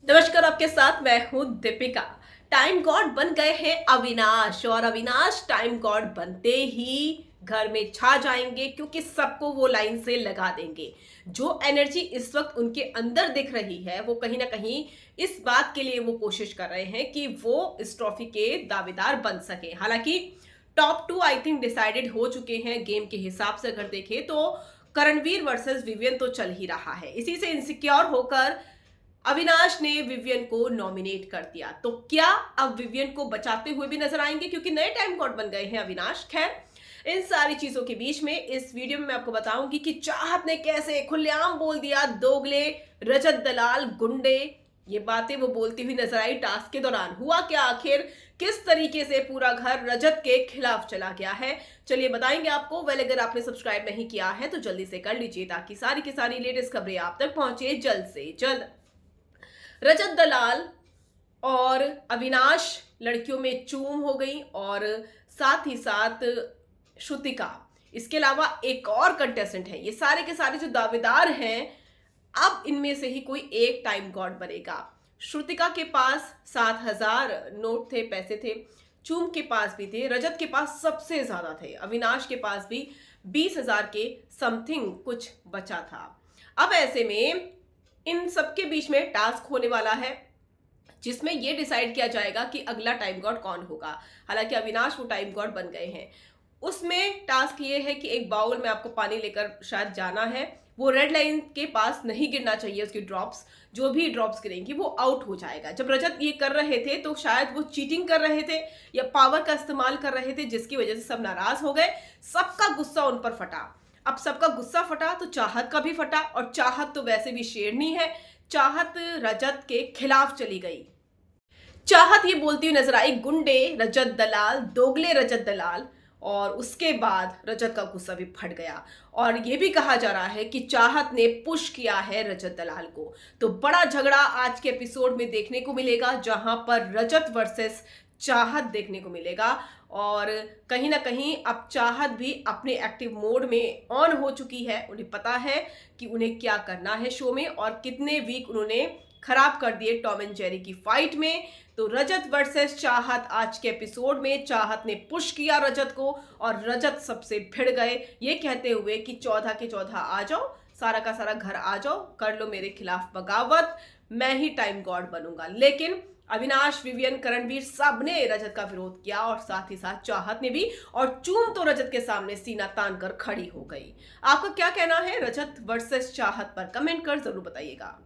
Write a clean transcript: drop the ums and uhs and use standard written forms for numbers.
नमस्कार, आपके साथ मैं हूं दीपिका। टाइम गॉड बन गए हैं अविनाश, और अविनाश टाइम गॉड बनते ही घर में छा जाएंगे क्योंकि सबको वो लाइन से लगा देंगे। जो एनर्जी इस वक्त उनके अंदर दिख रही है वो कहीं ना कहीं इस बात के लिए वो कोशिश कर रहे हैं कि वो इस ट्रॉफी के दावेदार बन सके। हालांकि top two I think decided हो चुके हैं गेम के हिसाब से। अगर देखें तो करणवीर वर्सेस विवियन तो चल ही रहा है। इसी से इनसिक्योर होकर अविनाश ने विवियन को नॉमिनेट कर दिया। तो क्या अब विवियन को बचाते हुए भी नजर आएंगे क्योंकि नए टाइम गॉड बन गए हैं अविनाश? खैर, इन सारी चीजों के बीच में इस वीडियो में मैं आपको बताऊंगी कि चाहत ने कैसे खुलेआम बोल दिया दोगले, रजत दलाल, गुंडे। ये बातें वो बोलती हुई नजर आई टास्क के दौरान। हुआ क्या आखिर? किस तरीके से पूरा घर रजत के खिलाफ चला गया है, चलिए बताएंगे आपको। वेल, अगर आपने सब्सक्राइब नहीं किया है तो जल्दी से कर लीजिए ताकि सारी की सारी लेटेस्ट खबरें आप तक पहुंचे जल्द से जल्द। रजत दलाल और अविनाश लड़कियों में चूम हो गई, और साथ ही साथ श्रुतिका, इसके अलावा एक और कंटेस्टेंट है। ये सारे के सारे जो दावेदार हैं, अब इनमें से ही कोई एक टाइम गॉड बनेगा। श्रुतिका के पास 7,000 नोट थे, पैसे थे। चूम के पास भी थे, रजत के पास सबसे ज्यादा थे, अविनाश के पास भी 20,000 के समथिंग कुछ बचा था। अब ऐसे में इन सबके बीच में टास्क होने वाला है जिसमें यह डिसाइड किया जाएगा कि अगला टाइम गॉड कौन होगा। हालांकि अविनाश वो टाइम गॉड बन गए हैं। उसमें टास्क ये है कि एक बाउल में आपको पानी लेकर शायद जाना है। वो रेड लाइन के पास नहीं गिरना चाहिए, उसकी ड्रॉप्स, जो भी ड्रॉप्स गिरेंगी वो आउट हो जाएगा। जब रजत ये कर रहे थे तो शायद वो चीटिंग कर रहे थे या पावर का इस्तेमाल कर रहे थे, जिसकी वजह से सब नाराज हो गए। सबका गुस्सा उन पर फटा। अब सबका गुस्सा फटा तो चाहत का भी फटा, और चाहत तो वैसे भी शेरनी है। चाहत रजत के खिलाफ चली गई। चाहत ये बोलती हुई नजर आई, गुंडे रजत दलाल, दोगले रजत दलाल। और उसके बाद रजत का गुस्सा भी फट गया, और ये भी कहा जा रहा है कि चाहत ने पुश किया है रजत दलाल को। तो बड़ा झगड़ा आज के एपिसोड में देखने को मिलेगा, जहां पर रजत वर्सेस चाहत देखने को मिलेगा। और कहीं ना कहीं अब चाहत भी अपने एक्टिव मोड में ऑन हो चुकी है। उन्हें पता है कि उन्हें क्या करना है शो में, और कितने वीक उन्होंने खराब कर दिए टॉम एंड जेरी की फाइट में। तो रजत वर्सेस चाहत आज के एपिसोड में चाहत ने पुश किया रजत को, और रजत सबसे भिड़ गए ये कहते हुए कि 14 के 14 आ जाओ, सारा का सारा घर आ जाओ, कर लो मेरे खिलाफ बगावत, मैं ही टाइम गॉड बनूंगा। लेकिन अविनाश, विवियन, करणवीर सब ने रजत का विरोध किया, और साथ ही साथ चाहत ने भी। और चूम तो रजत के सामने सीना तान कर खड़ी हो गई। आपका क्या कहना है रजत वर्सेस चाहत पर? कमेंट कर जरूर बताइएगा।